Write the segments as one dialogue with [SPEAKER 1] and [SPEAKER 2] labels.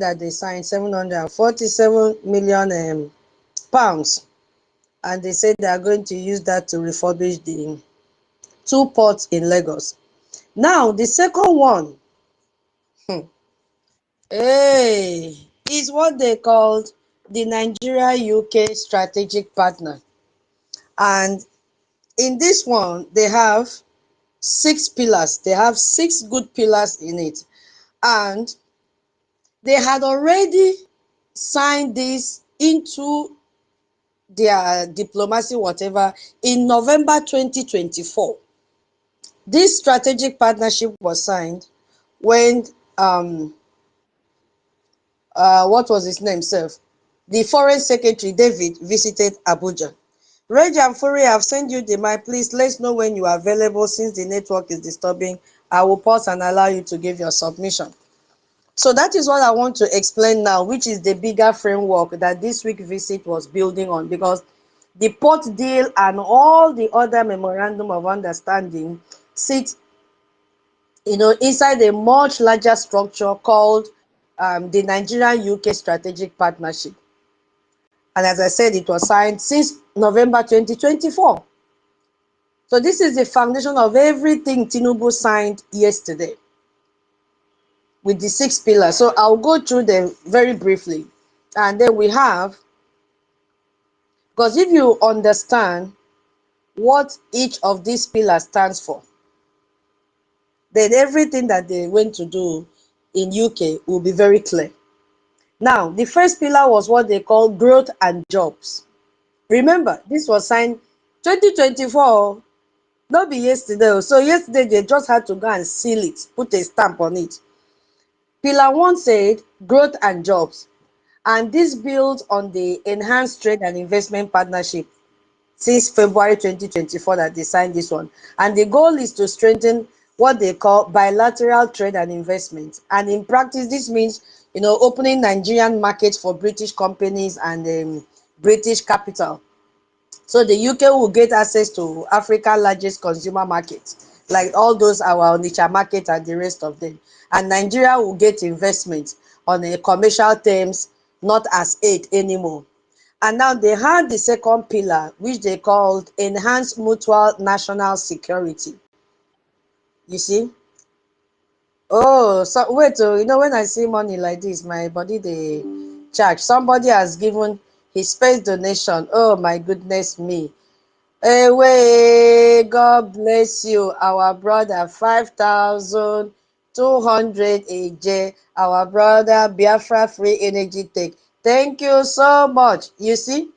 [SPEAKER 1] that they signed 747 million pounds, and they said they are going to use that to refurbish the 2 ports in Lagos. Now, the second one, hey, is what they called the Nigeria-UK strategic partner. And in this one, they have 6 pillars. They have 6 good pillars in it. And they had already signed this into their diplomacy, whatever, in November 2024. This strategic partnership was signed when what was his name, sir? The Foreign Secretary David visited Abuja. Reg and Fury, I've sent you the mic. Please let's know when you are available, since the network is disturbing. I will pause and allow you to give your submission. So that is what I want to explain now, which is the bigger framework that this week visit was building on, because the port deal and all the other memorandum of understanding sit, inside a much larger structure called the Nigerian-UK Strategic Partnership. And as I said, it was signed since November 2024. So this is the foundation of everything Tinubu signed yesterday with the 6 pillars. So I'll go through them very briefly. And then we have, because if you understand what each of these pillars stands for, then everything that they went to do in UK will be very clear. Now, the first pillar was what they call growth and jobs. Remember, this was signed 2024, not be yesterday. So yesterday, they just had to go and seal it, put a stamp on it. Pillar 1 said growth and jobs. And this builds on the enhanced trade and investment partnership since February 2024 that they signed this one. And the goal is to strengthen what they call bilateral trade and investment. And in practice, this means, opening Nigerian markets for British companies and British capital. So the UK will get access to Africa's largest consumer markets, like all those our Onitsha market and the rest of them. And Nigeria will get investment on a commercial terms, not as aid anymore. And now they had the second pillar, which they called enhanced mutual national security. You see? Oh, so wait, when I see money like this, my body they charge. Somebody has given his first donation. Oh my goodness me. Away, God bless you, our brother, 5,200 AJ, our brother, Biafra Free Energy Tech. Thank you so much. You see,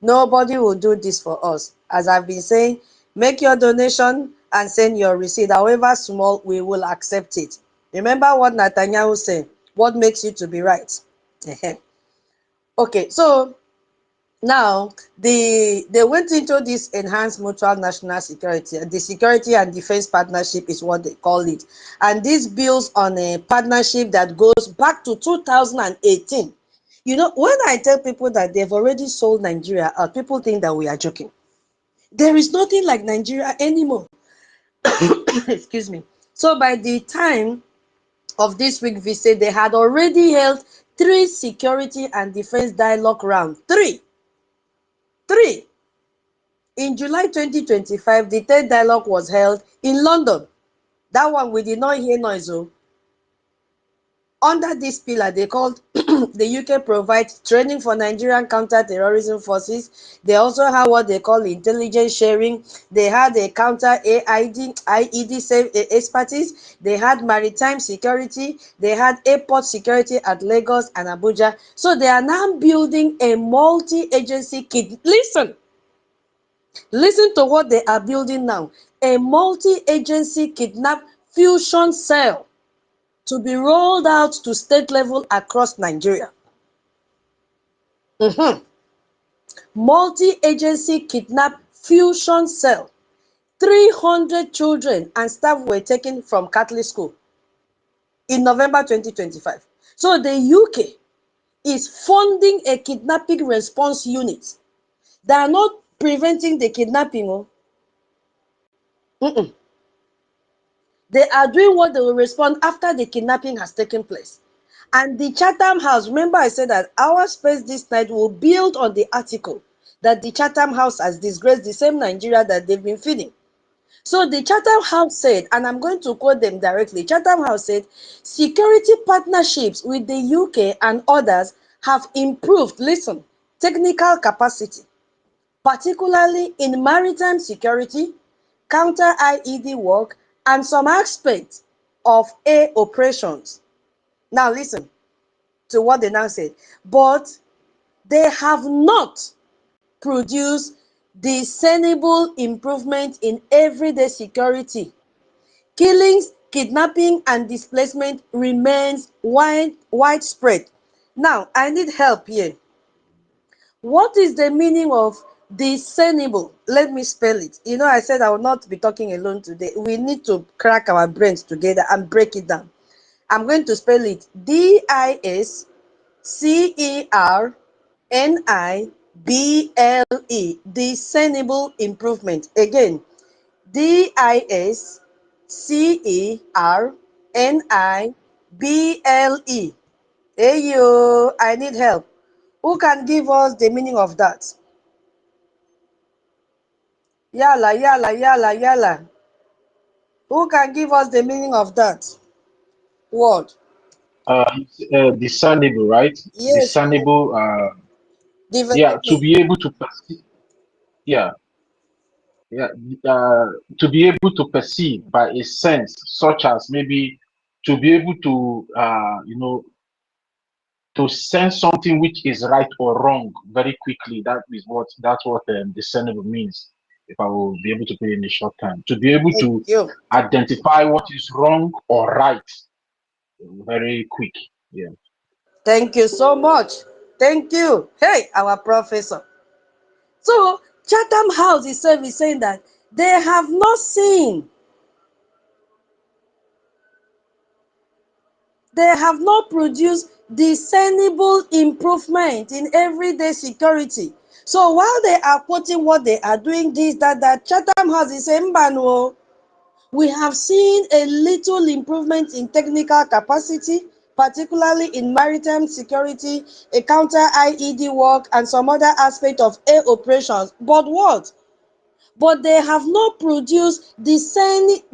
[SPEAKER 1] nobody will do this for us. As I've been saying, make your donation and send your receipt. However small, we will accept it. Remember what Netanyahu said, what makes you to be right? Okay, so now, they went into this enhanced mutual national security. The security and defense partnership is what they call it. And this builds on a partnership that goes back to 2018. When I tell people that they've already sold Nigeria out, people think that we are joking. There is nothing like Nigeria anymore. Excuse me. So by the time of this week visit, they had already held 3 security and defense dialogue rounds. 3. In July 2025, the third dialogue was held in London. That one we did not hear noise. Under this pillar, they called the UK provides training for Nigerian counter-terrorism forces. They also have what they call intelligence sharing. They had a IED expertise. They had maritime security. They had airport security at Lagos and Abuja. So they are now building a multi-agency kit. Listen to what they are building now. A multi-agency kidnap fusion cell to be rolled out to state level across Nigeria. Multi-agency kidnap fusion cell. 300 children and staff were taken from Catholic school in November 2025. So the UK is funding a kidnapping response unit. They are not preventing the kidnapping. They are doing what they will respond after the kidnapping has taken place. And the Chatham House, remember I said that our space this night will build on the article that the Chatham House has disgraced the same Nigeria that they've been feeding. So the Chatham House said, and I'm going to quote them directly, Chatham House said, security partnerships with the UK and others have improved, listen, technical capacity, particularly in maritime security, counter-IED work, and some aspects of air operations. Now listen to what they now said. But they have not produced discernible improvement in everyday security. Killings, kidnapping, and displacement remains widespread. Now, I need help here. What is the meaning of discernible? Let me spell it. You know, I said I will not be talking alone today. We need to crack our brains together and break it down. I'm going to spell it DISCERNIBLE, discernible improvement. Again, DISCERNIBLE. Hey yo, I need help. Who can give us the meaning of that? Yala, yala, yala, yala. Who can give us the meaning of that word?
[SPEAKER 2] Discernible, right?
[SPEAKER 1] Yes,
[SPEAKER 2] Discernible. Yeah,
[SPEAKER 1] develop
[SPEAKER 2] to
[SPEAKER 1] me.
[SPEAKER 2] be able to perceive. Yeah, yeah. To be able to perceive by a sense, such as maybe to be able to, to sense something which is right or wrong very quickly. That's what discernible means. If I will be able to put it in a short time, to be able
[SPEAKER 1] Thank
[SPEAKER 2] to
[SPEAKER 1] you.
[SPEAKER 2] identify what is wrong or right very quick. Yeah.
[SPEAKER 1] Thank you so much. Thank you. Hey, our professor. So, Chatham House itself is saying that they have not seen, they have not produced discernible improvement in everyday security. So, while they are quoting what they are doing, this, that, Chatham House is saying, Mbano, we have seen a little improvement in technical capacity, particularly in maritime security, a counter-IED work, and some other aspect of air operations. But what? But they have not produced discernible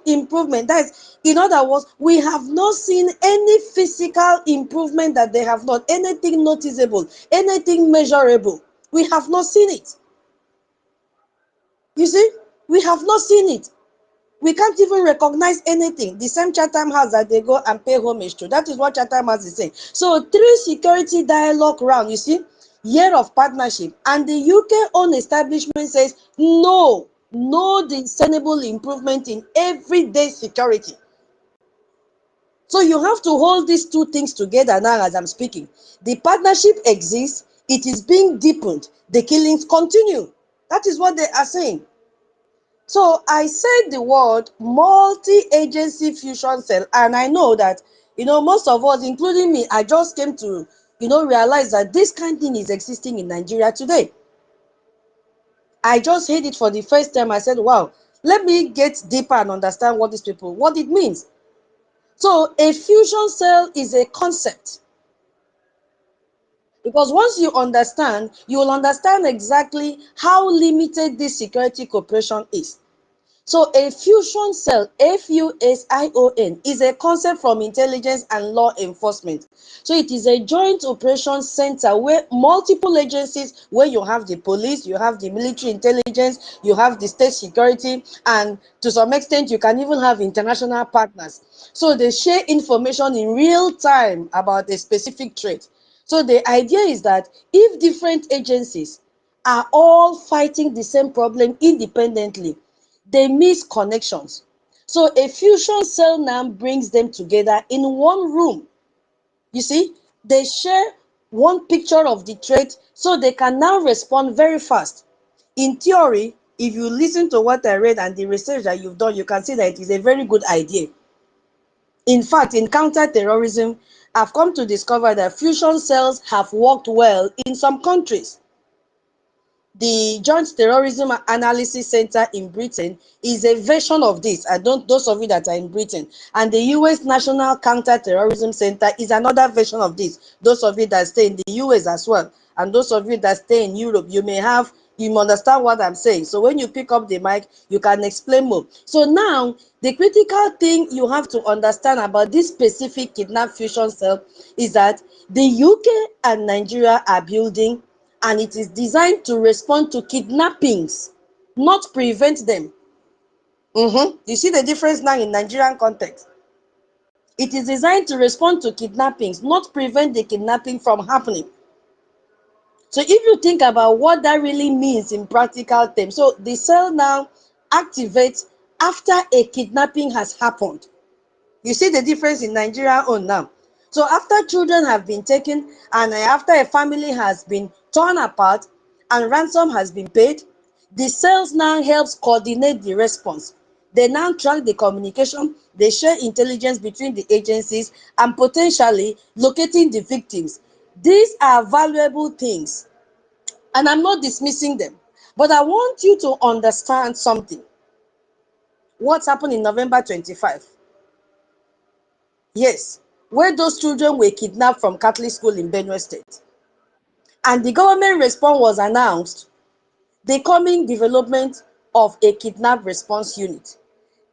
[SPEAKER 1] improvement. That is, in other words, we have not seen any physical improvement that they have not, anything noticeable, anything measurable. We have not seen it. You see, we have not seen it. We can't even recognize anything. The same Chatham House that they go and pay homage to. That is what Chatham House is saying. So 3 security dialogue round, you see, year of partnership. And the UK own establishment says no discernible improvement in everyday security. So you have to hold these two things together now as I'm speaking. The partnership exists, it is being deepened, the killings continue. That is what they are saying. So I said the word multi-agency fusion cell, and I know that, most of us, including me, I just came to, realize that this kind of thing is existing in Nigeria today. I just heard it for the first time. I said, wow, let me get deeper and understand what it means. So a fusion cell is a concept. Because once you understand, you will understand exactly how limited this security cooperation is. So a fusion cell, FUSION, is a concept from intelligence and law enforcement. So it is a joint operations center where multiple agencies, where you have the police, you have the military intelligence, you have the state security, and to some extent you can even have international partners. So they share information in real time about a specific threat. So the idea is that if different agencies are all fighting the same problem independently, they miss connections. So a fusion cell now brings them together in one room. You see, they share one picture of the threat, so they can now respond very fast. In theory, if you listen to what I read and the research that you've done, you can see that it is a very good idea. In fact, in counter-terrorism, I've come to discover that fusion cells have worked well in some countries. The Joint Terrorism Analysis Center in Britain is a version of this. Those of you that are in Britain, and the US National Counter-Terrorism Center is another version of this. Those of you that stay in the US as well, and those of you that stay in Europe, you may understand what I'm saying. So when you pick up the mic, you can explain more. So now, the critical thing you have to understand about this specific kidnap fusion cell is that the UK and Nigeria are building, and it is designed to respond to kidnappings, not prevent them. You see the difference now in Nigerian context? It is designed to respond to kidnappings, not prevent the kidnapping from happening. So if you think about what that really means in practical terms, so the cell now activates after a kidnapping has happened. You see the difference in Nigeria own now. So after children have been taken, and after a family has been torn apart and ransom has been paid, the cells now helps coordinate the response. They now track the communication, they share intelligence between the agencies, and potentially locating the victims. These are valuable things, and I'm not dismissing them, but I want you to understand something. What happened in November 25? Yes, where those children were kidnapped from Catholic school in Benue State. And the government response was announced, the coming development of a kidnap response unit.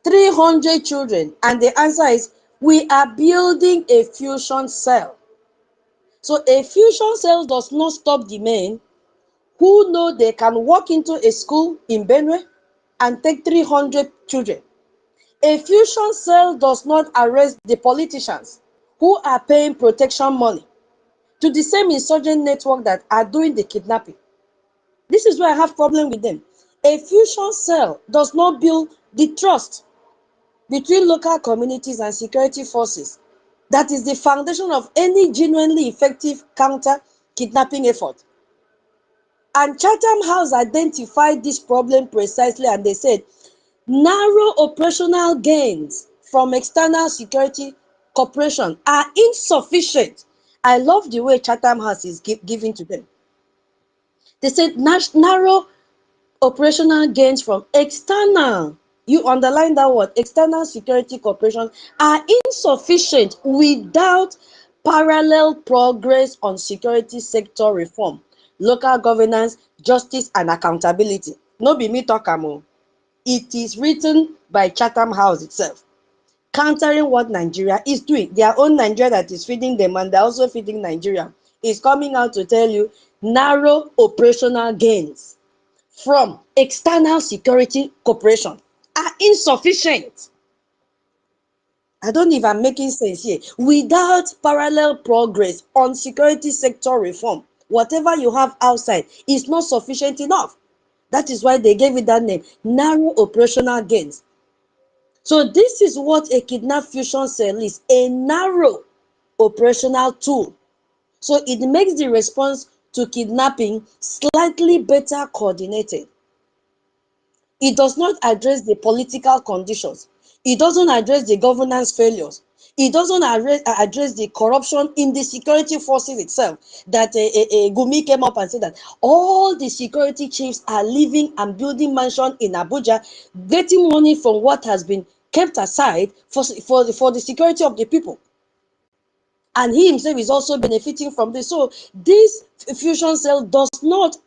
[SPEAKER 1] 300 children, and the answer is, we are building a fusion cell. So a fusion cell does not stop the men who know they can walk into a school in Benue and take 300 children. A fusion cell does not arrest the politicians who are paying protection money to the same insurgent network that are doing the kidnapping. This is why I have problem with them. A fusion cell does not build the trust between local communities and security forces. That is the foundation of any genuinely effective counter-kidnapping effort. And Chatham House identified this problem precisely, and they said, narrow operational gains from external security cooperation are insufficient. I love the way Chatham House is giving to them. They said narrow operational gains from external, you underline that word, external security cooperation, are insufficient without parallel progress on security sector reform, local governance, justice, and accountability. No be me talk am o. It is written by Chatham House itself, countering what Nigeria is doing. Their own Nigeria that is feeding them, and they're also feeding Nigeria, is coming out to tell you narrow operational gains from external security cooperation are insufficient. I don't know if I'm making sense here. Without parallel progress on security sector reform, whatever you have outside is not sufficient enough. That is why they gave it that name, narrow operational gains. So this is what a kidnap fusion cell is, a narrow operational tool. So it makes the response to kidnapping slightly better coordinated. It does not address the political conditions. It doesn't address the governance failures. It doesn't address the corruption in the security forces itself. That Gumi came up and said that all the security chiefs are living and building mansion in Abuja, getting money from what has been kept aside for the security of the people. And he himself is also benefiting from this. So this fusion cell does not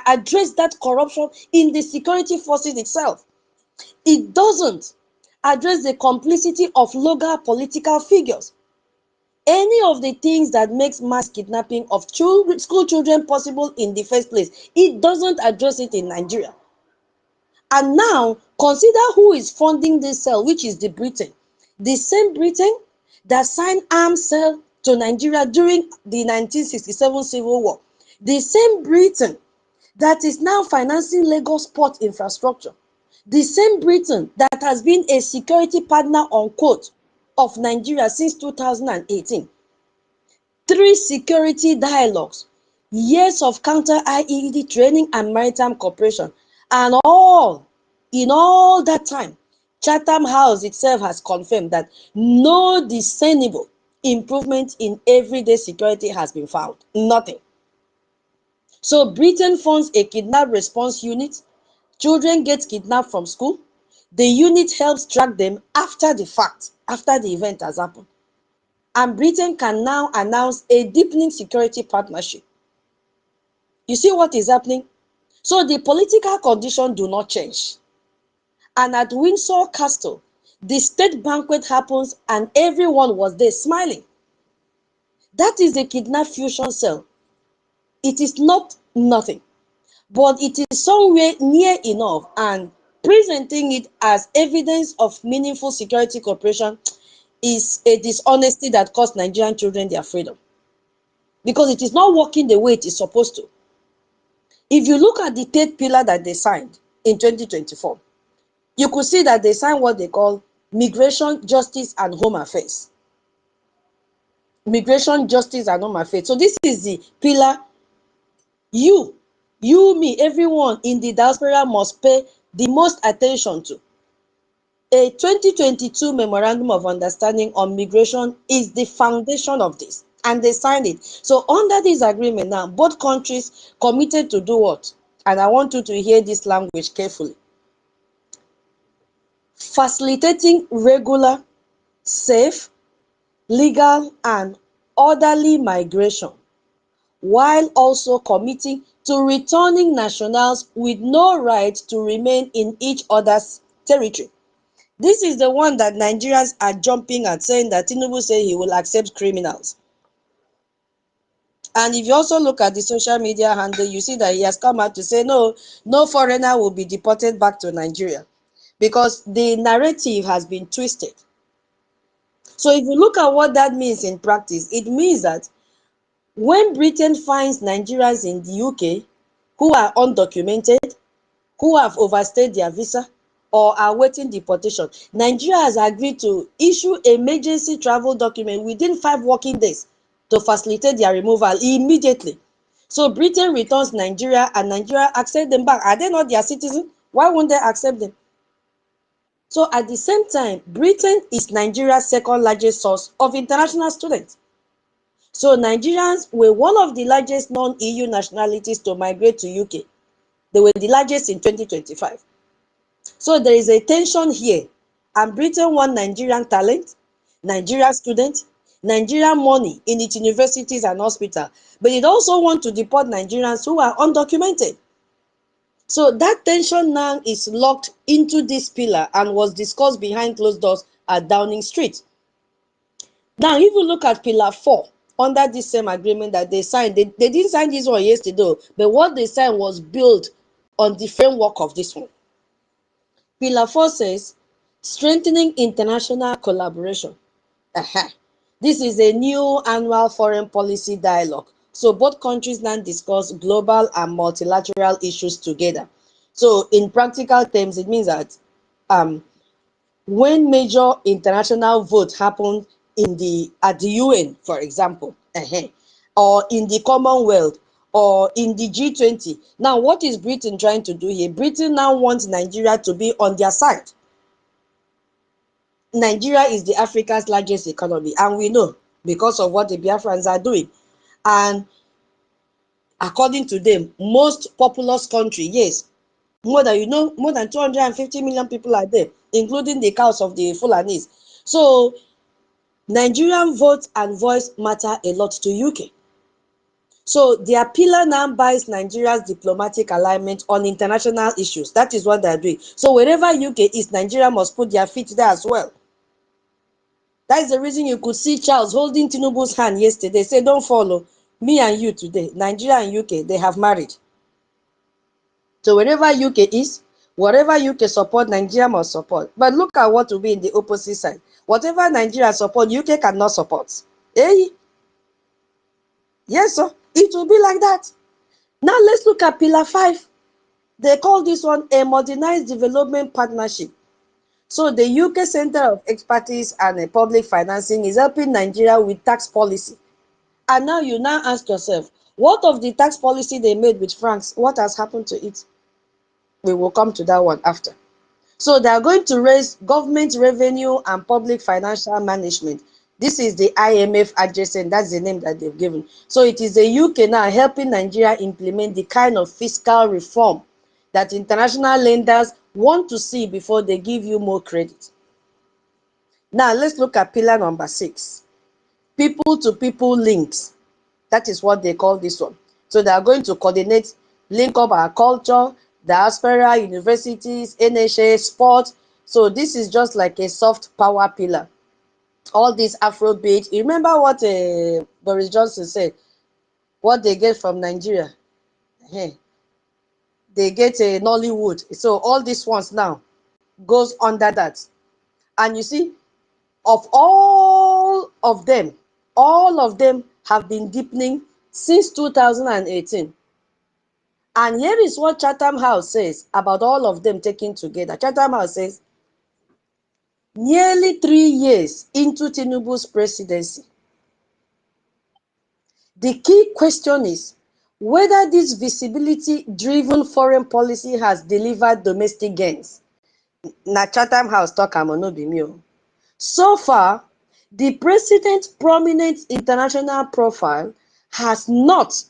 [SPEAKER 1] address that corruption in the security forces itself. It doesn't address the complicity of local political figures. Any of the things that makes mass kidnapping of school children possible in the first place, it doesn't address it in Nigeria. And now, consider who is funding this cell, which is the Britain. The same Britain that signed arms sale to Nigeria during the 1967 Civil War. The same Britain that is now financing Lagos port infrastructure. The same Britain that has been a security partner, unquote, of Nigeria since 2018. 3 security dialogues, years of counter-IED training and maritime cooperation, and in all that time, Chatham House itself has confirmed that no discernible improvement in everyday security has been found. Nothing. So Britain funds a kidnap response unit. Children get kidnapped from school. The unit helps track them after the fact, after the event has happened. And Britain can now announce a deepening security partnership. You see what is happening? So the political conditions do not change. And at Windsor Castle, the state banquet happens and everyone was there smiling. That is a kidnap fusion cell. It is not nothing, but it is somewhere near enough, and presenting it as evidence of meaningful security cooperation is a dishonesty that cost Nigerian children their freedom, because it is not working the way it is supposed to. If you look at the third pillar that they signed in 2024, you could see that they signed what they call migration, justice, and home affairs. Migration, justice, and home affairs. So this is the pillar you, me, everyone in the diaspora must pay the most attention to. A 2022 Memorandum of Understanding on Migration is the foundation of this, and they signed it. So under this agreement now, both countries committed to do what? And I want you to hear this language carefully. Facilitating regular, safe, legal, and orderly migration, while also committing to returning nationals with no right to remain in each other's territory. This is the one that Nigerians are jumping at, saying that Tinubu said he will accept criminals. And if you also look at the social media handle, you see that he has come out to say, no, no foreigner will be deported back to Nigeria, because the narrative has been twisted. So if you look at what that means in practice, it means that when Britain finds Nigerians in the UK who are undocumented, who have overstayed their visa, or are waiting deportation, Nigeria has agreed to issue emergency travel document within 5 working days to facilitate their removal immediately. So Britain returns Nigeria and Nigeria accept them back. Are they not their citizens? Why won't they accept them? So at the same time, Britain is Nigeria's second largest source of international students. So Nigerians were one of the largest non-EU nationalities to migrate to UK. They were the largest in 2025. So there is a tension here, and Britain wants Nigerian talent, Nigerian students, Nigerian money in its universities and hospitals, but it also wants to deport Nigerians who are undocumented. So that tension now is locked into this pillar and was discussed behind closed doors at Downing Street. Now, if you look at Pillar 4, under this same agreement that they signed, they didn't sign this one yesterday, but what they signed was built on the framework of this one. Pillar 4 says, strengthening international collaboration. This is a new annual foreign policy dialogue. So both countries now discuss global and multilateral issues together. So in practical terms, it means that when major international votes happen at the UN, for example, or in the Commonwealth, or in the G20. Now, what is Britain trying to do here? Britain now wants Nigeria to be on their side. Nigeria is the Africa's largest economy, and we know because of what the Biafrans are doing. And according to them, most populous country, yes, more than 250 million people are there, including the cows of the Fulanis. So Nigerian vote and voice matter a lot to UK. So their pillar now buys Nigeria's diplomatic alignment on international issues. That is what they're doing. So wherever UK is, Nigeria must put their feet there as well. That is the reason you could see Charles holding Tinubu's hand yesterday. Say, don't follow me and you today. Nigeria and UK, they have married. So wherever UK is, whatever UK support, Nigeria must support. But look at what will be in the opposite side. Whatever Nigeria support, UK cannot support. Eh? Yes, sir. It will be like that. Now let's look at Pillar 5. They call this one a modernized development partnership. So the UK Center of Expertise and Public Financing is helping Nigeria with tax policy. And now you now ask yourself, what of the tax policy they made with France? What has happened to it? We will come to that one after. So they are going to raise government revenue and public financial management. This is the IMF adjacent. That's the name that they've given. So it is the UK now helping Nigeria implement the kind of fiscal reform that international lenders want to see before they give you more credit. Now let's look at pillar number 6. People to people links. That is what they call this one. So they are going to coordinate, link up our culture, diaspora, universities, NHA, sport. So this is just like a soft power pillar. All this Afrobeat. You remember what Boris Johnson said? What they get from Nigeria? They get a Nollywood. So all these ones now goes under that. And you see, of all of them have been deepening since 2018. And here is what Chatham House says about all of them taken together. Chatham House says, nearly 3 years into Tinubu's presidency, the key question is whether this visibility-driven foreign policy has delivered domestic gains. Na Chatham House talk am, no be me. So far, the president's prominent international profile has not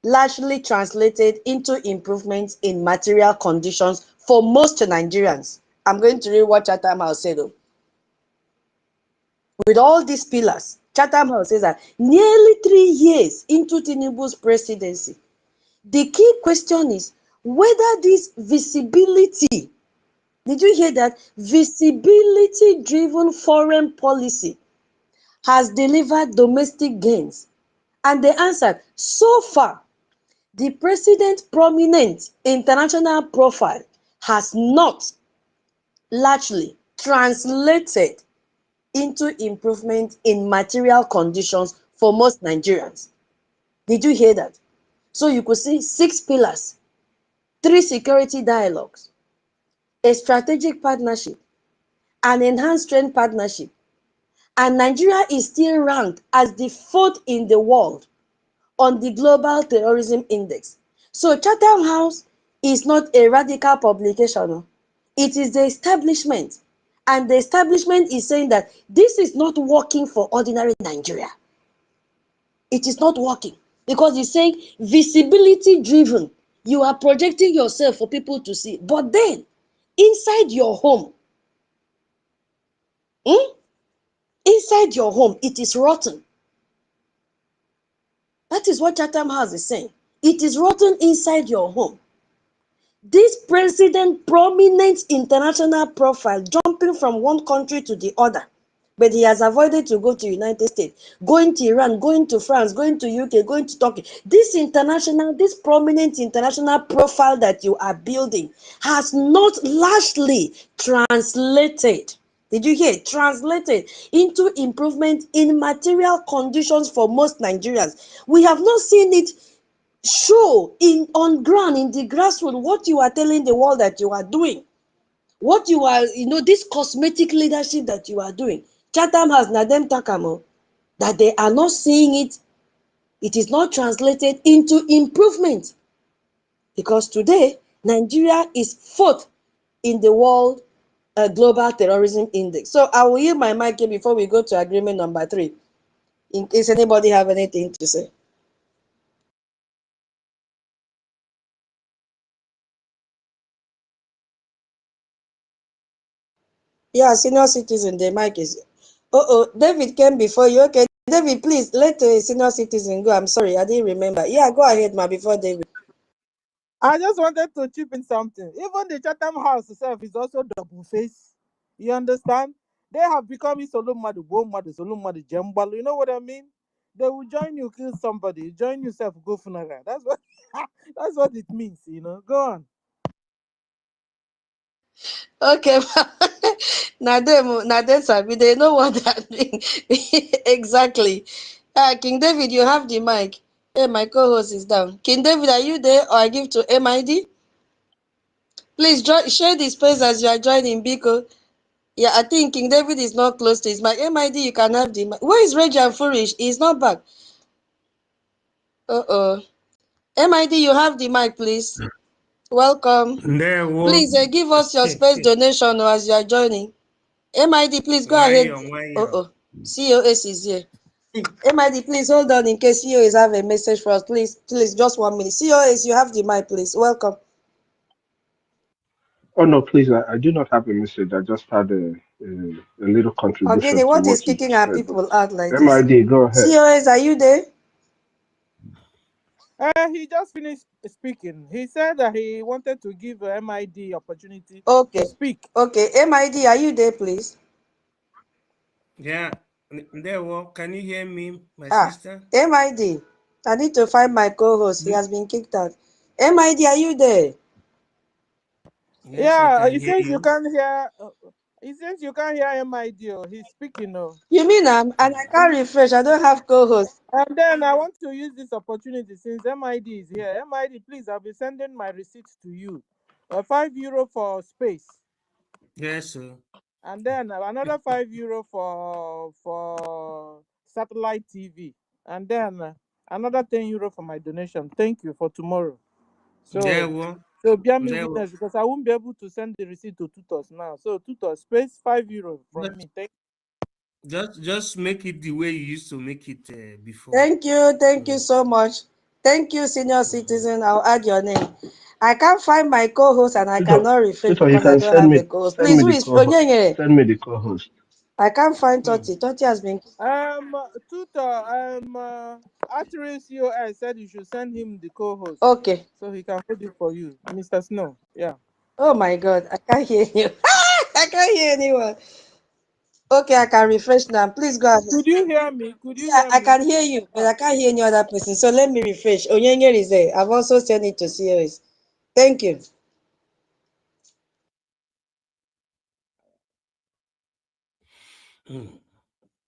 [SPEAKER 1] largely translated into improvements in material conditions for most Nigerians. I'm going to read what Chatham House said. With all these pillars, Chatham House says that nearly 3 years into Tinubu's presidency, the key question is whether this visibility, did you hear that? Visibility-driven foreign policy has delivered domestic gains. And they answered, so far, the president's prominent international profile has not largely translated into improvement in material conditions for most Nigerians. Did you hear that? So you could see 6 pillars, 3 security dialogues, a strategic partnership, an enhanced trade partnership, and Nigeria is still ranked as the 4th in the world on the Global Terrorism Index. So Chatham House is not a radical publication. It is the establishment. And the establishment is saying that this is not working for ordinary Nigeria. It is not working because it's saying visibility driven. You are projecting yourself for people to see. But then, inside your home, inside your home, it is rotten. That is what Chatham House is saying. It is rotten inside your home. This president, prominent international profile, jumping from one country to the other, but he has avoided to go to United States, going to Iran, going to France, going to UK, going to Turkey. This prominent international profile that you are building has not largely translated. Did you hear? Translated into improvement in material conditions for most Nigerians. We have not seen it show on ground, in the grassroots, what you are telling the world that you are doing. What you are, this cosmetic leadership that you are doing. Chatham has Nadem Takamo, that they are not seeing it. It is not translated into improvement. Because today, Nigeria is 4th in the world Global Terrorism Index. So I will yield my mic here before we go to agreement number 3, in case anybody have anything to say. Yeah, senior citizen, the mic is. David came before you. Okay, David, please let the senior citizen go. I'm sorry, I didn't remember. Yeah, go ahead, ma, before David.
[SPEAKER 3] I just wanted to chip in something. Even the Chatham House itself is also double face. You understand? They have become Solomadu, Bomadu, Solomadu, Jembalo. You know what I mean? They will join you, kill somebody. Join yourself, go funeral. That's what that's what it means, Go on.
[SPEAKER 1] Okay, now them sabi, they know what that means. Exactly. King David, you have the mic. Hey, my co-host is down. King David, are you there, or I give to MID? Please share the space as you are joining, Biko. Yeah, I think King David is not close to his mic. MID, you can have the mic. Where is Reggie and Furish? He's not back. MID, you have the mic, please. Welcome. Please give us your space donation as you are joining. MID, please go ahead. COS is here. MID, please hold on in case COS have a message for us. Please, just 1 minute. COS, you have the mic, please. Welcome.
[SPEAKER 4] Oh no, please, I do not have a message. I just had a little contribution
[SPEAKER 1] Ogede,
[SPEAKER 4] to
[SPEAKER 1] what is
[SPEAKER 4] what you
[SPEAKER 1] kicking
[SPEAKER 4] just
[SPEAKER 1] our
[SPEAKER 4] said. But
[SPEAKER 1] people out like this?
[SPEAKER 4] MID, go ahead.
[SPEAKER 1] COS, are you there?
[SPEAKER 3] He just finished speaking. He said that he wanted to give MID opportunity
[SPEAKER 1] Okay.
[SPEAKER 3] to speak.
[SPEAKER 1] Okay. MID, are you there, please?
[SPEAKER 5] Yeah, there. Well, can you hear me, my
[SPEAKER 1] Ah,
[SPEAKER 5] sister?
[SPEAKER 1] MID, I need to find my co-host. He has been kicked out. MID, are you there?
[SPEAKER 5] Yes, I
[SPEAKER 3] Yeah,
[SPEAKER 5] can
[SPEAKER 3] he
[SPEAKER 5] hear
[SPEAKER 3] says you
[SPEAKER 5] you.
[SPEAKER 3] can't hear. He says you can't hear MID. He's speaking. Oh.
[SPEAKER 1] You mean and I can't refresh. I don't have co-host.
[SPEAKER 3] And then I want to use this opportunity since MID is here. MID, please, I'll be sending my receipts to you. €5 for space.
[SPEAKER 5] Yes, sir.
[SPEAKER 3] And then another €5 for satellite TV. And then another €10 for my donation. Thank you for tomorrow.
[SPEAKER 5] There.
[SPEAKER 3] So
[SPEAKER 5] Well,
[SPEAKER 3] bear me
[SPEAKER 5] there. Well.
[SPEAKER 3] witness because I won't be able to send the receipt to Tutos now. So Tutos, space €5 from me. Thank
[SPEAKER 5] Just make it the way you used to make it before.
[SPEAKER 1] Thank you. Thank you
[SPEAKER 5] Mm.
[SPEAKER 1] so much. Thank you, senior
[SPEAKER 5] Mhm.
[SPEAKER 1] citizen. I'll add your name. I can't find my co-host and I
[SPEAKER 4] Tutor,
[SPEAKER 1] cannot refresh
[SPEAKER 4] Tutor, you
[SPEAKER 1] because I
[SPEAKER 4] can
[SPEAKER 1] don't have a co-host.
[SPEAKER 4] send
[SPEAKER 1] Please,
[SPEAKER 4] me
[SPEAKER 1] who
[SPEAKER 4] the
[SPEAKER 1] is
[SPEAKER 4] co
[SPEAKER 1] Onyenye?
[SPEAKER 4] send me the co-host.
[SPEAKER 1] I can't find
[SPEAKER 5] Hmm.
[SPEAKER 1] Toti. Toti has been.
[SPEAKER 3] Tutor, Artery COS said you should send him the co-host
[SPEAKER 1] Okay.
[SPEAKER 3] so he can hold it for you, Mr. Snow. Yeah.
[SPEAKER 1] Oh my God. I can't hear you. I can't hear anyone. Okay, I can refresh now. Please go ahead.
[SPEAKER 3] Could you hear me? Could you
[SPEAKER 1] Yeah,
[SPEAKER 3] hear
[SPEAKER 1] I
[SPEAKER 3] me?
[SPEAKER 1] can hear you, but
[SPEAKER 3] Ah.
[SPEAKER 1] I can't hear any other person. So let me refresh. Onyenye is there. I've also sent it to COS. Thank you.
[SPEAKER 5] Hmm.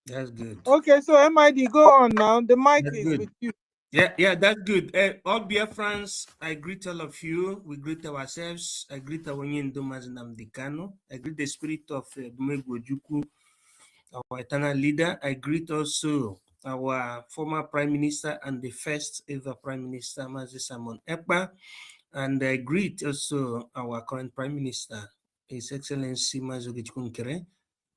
[SPEAKER 5] That's good.
[SPEAKER 3] Okay, so MID, go on now. The mic
[SPEAKER 5] That's
[SPEAKER 3] is
[SPEAKER 5] good.
[SPEAKER 3] with you.
[SPEAKER 5] Yeah, that's good. All Biafrans, I greet all of you. We greet ourselves. I greet our NNAMDI KANU. I greet the spirit of Bumegwu Ojukwu, our eternal leader. I greet also our former Prime Minister and the first ever Prime Minister, Mazi Simon Ekpa. And I greet also our current Prime Minister, His Excellency Mazi NKERE,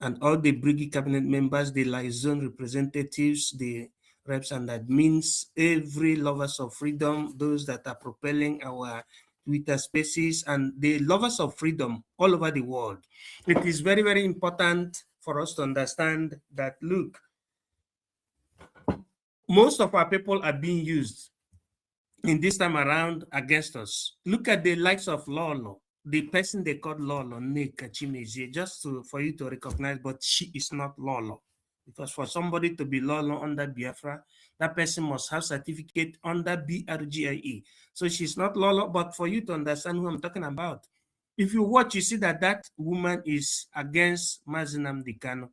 [SPEAKER 5] and all the Brigade cabinet members, the liaison representatives, the reps and admins, every lovers of freedom, those that are propelling our Twitter spaces, and the lovers of freedom all over the world. It is very, very important for us to understand that, look, most of our people are being used in this time around against us. Look at the likes of Lolo, the person they called Lolo, Nick Chimezie, just for you to recognize, but she is not Lolo. Because for somebody to be Lolo under Biafra, that person must have certificate under BRGIE. So she's not Lolo, but for you to understand who I'm talking about, if you watch, you see that that woman is against Mazi NNAMDI KANU,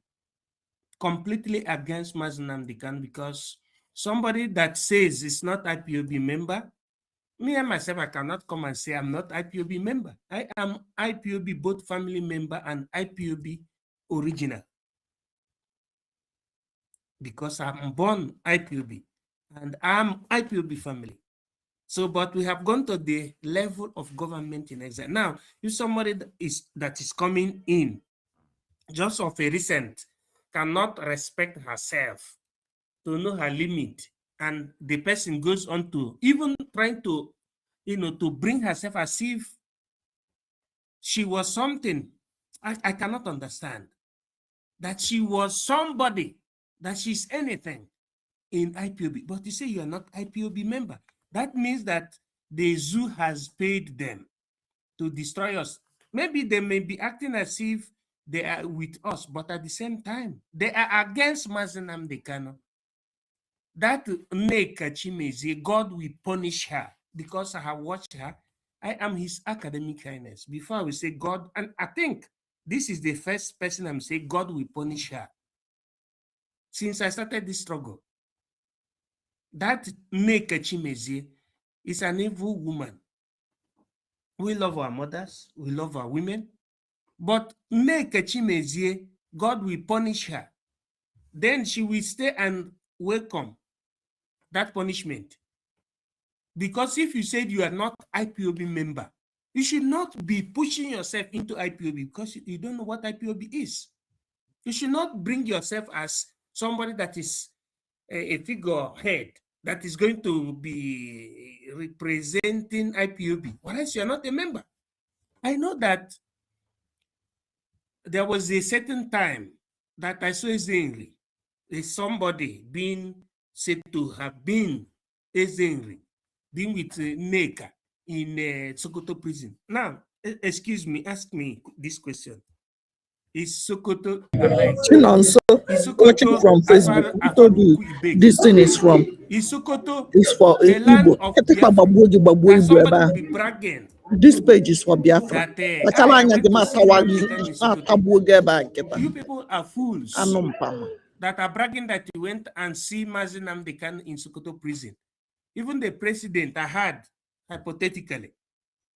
[SPEAKER 5] completely against Mazi NNAMDI KANU, because somebody that says it's not IPOB member, me and myself, I cannot come and say I'm not IPOB member. I am IPOB both family member and IPOB original, because I'm born IPOB and I'm IPOB family. So, but we have gone to the level of government in exile. Now, if somebody that is coming in just of a recent cannot respect herself to know her limit, and the person goes on to even trying to, to bring herself as if she was something, I cannot understand that she was somebody, that she's anything in IPOB. But you say you are not IPOB member. That means that the zoo has paid them to destroy us. Maybe they may be acting as if they are with us, but at the same time, they are against Mazi NNAMDI KANU. That Nneka Chimezie, God will punish her, because I have watched her. I am his academic highness. Before I will say God, and I think this is the first person I'm saying God will punish her since I started this struggle. That Nneka Chimezie is an evil woman. We love our mothers, we love our women, but Nneka Chimezie, God will punish her. Then she will stay and welcome that punishment. Because if you said you are not IPOB member, you should not be pushing yourself into IPOB because you don't know what IPOB is. You should not bring yourself as somebody that is a figurehead that is going to be representing IPOB, unless you are not a member. I know that there was a certain time that I saw Ezenri, somebody being said to have been Ezenri, being with Neka in Sokoto prison. Now, excuse me, ask me this question. Is Sokoto alive?
[SPEAKER 6] So,
[SPEAKER 5] Is
[SPEAKER 6] watching
[SPEAKER 5] Sokoto
[SPEAKER 6] from Facebook, who told you this thing is from?
[SPEAKER 5] Is Sokoto
[SPEAKER 6] It's for
[SPEAKER 5] the land
[SPEAKER 6] Igbo.
[SPEAKER 5] of Biafra? That somebody will be bragging
[SPEAKER 6] This page is for Biafra.
[SPEAKER 5] that I went to see Nnamdi Kanu in Sokoto. You people are fools that are bragging that you went and see Mazi Nnamdi Kanu in Sokoto prison. Even the president, I heard hypothetically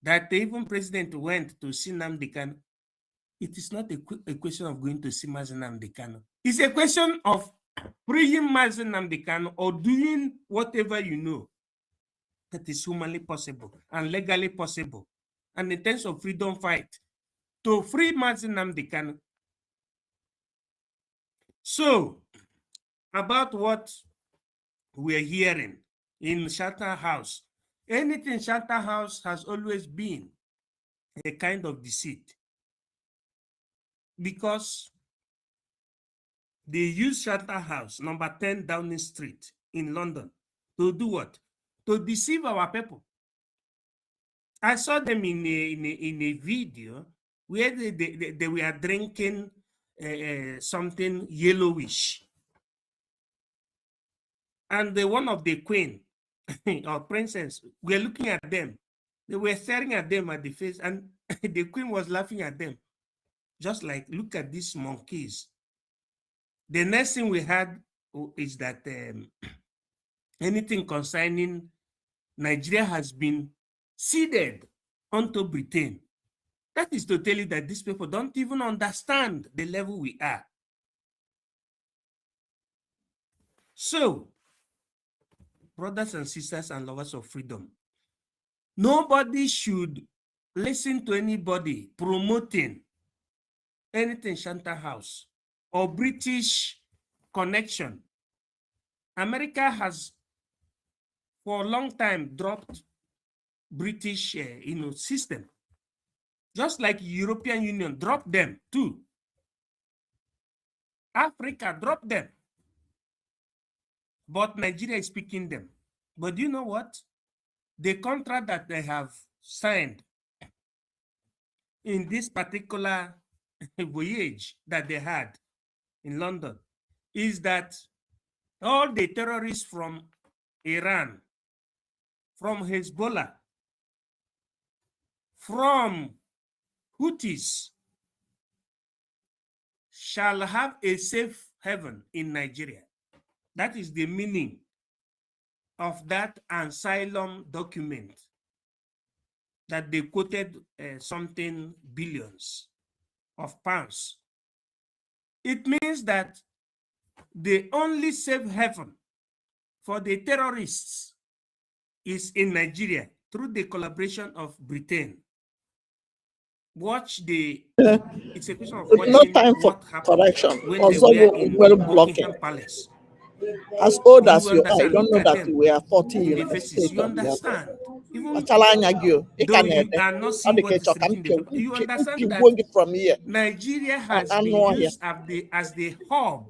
[SPEAKER 5] that the even president went to see Nnamdi Kanu. It is not a question of going to see Mazi Nnamdi Kanu. It's a question of freeing Mazi Nnamdi Kanu or doing whatever you know that is humanly possible and legally possible, and in terms of freedom fight to free Mazi Nnamdi Kanu. So, about what we're hearing in Shatta House, anything Shatta House has always been a kind of deceit, because they use Shatta House, number 10 Downing Street in London, to do what? To deceive our people. I saw them in a video where they were drinking something yellowish. And one of the queen or princess were looking at them. They were staring at them at the face, and the queen was laughing at them. Just like, look at these monkeys. The next thing we had is that anything concerning Nigeria has been ceded onto Britain. That is to tell you that these people don't even understand the level we are. So, brothers and sisters and lovers of freedom, nobody should listen to anybody promoting anything Shatta House or British connection. America has for a long time dropped British system, just like European Union dropped them too. Africa dropped them, but Nigeria is picking them. But do you know what? The contract that they have signed in this particular voyage that they had in London is that all the terrorists from Iran, from Hezbollah, from Houthis shall have a safe haven in Nigeria. That is the meaning of that asylum document that they quoted something billions of pounds. It means that the only safe haven for the terrorists is in Nigeria through the collaboration of Britain. Watch the, it's a question of watching
[SPEAKER 6] no time for
[SPEAKER 5] what happened
[SPEAKER 6] correction.
[SPEAKER 5] when they
[SPEAKER 6] Also,
[SPEAKER 5] were in
[SPEAKER 6] well
[SPEAKER 5] Buckingham
[SPEAKER 6] blocking.
[SPEAKER 5] Palace.
[SPEAKER 6] As old as
[SPEAKER 5] You
[SPEAKER 6] you are, you
[SPEAKER 5] understand?
[SPEAKER 6] don't
[SPEAKER 5] Look
[SPEAKER 6] know
[SPEAKER 5] at
[SPEAKER 6] that
[SPEAKER 5] them
[SPEAKER 6] we are 40
[SPEAKER 5] in the
[SPEAKER 6] United
[SPEAKER 5] faces.
[SPEAKER 6] States
[SPEAKER 5] You
[SPEAKER 6] of Biafra.
[SPEAKER 5] understand? Even
[SPEAKER 6] Though
[SPEAKER 5] though you are not seeing what is written in the paper, you understand that
[SPEAKER 6] from here
[SPEAKER 5] Nigeria has been used as the hub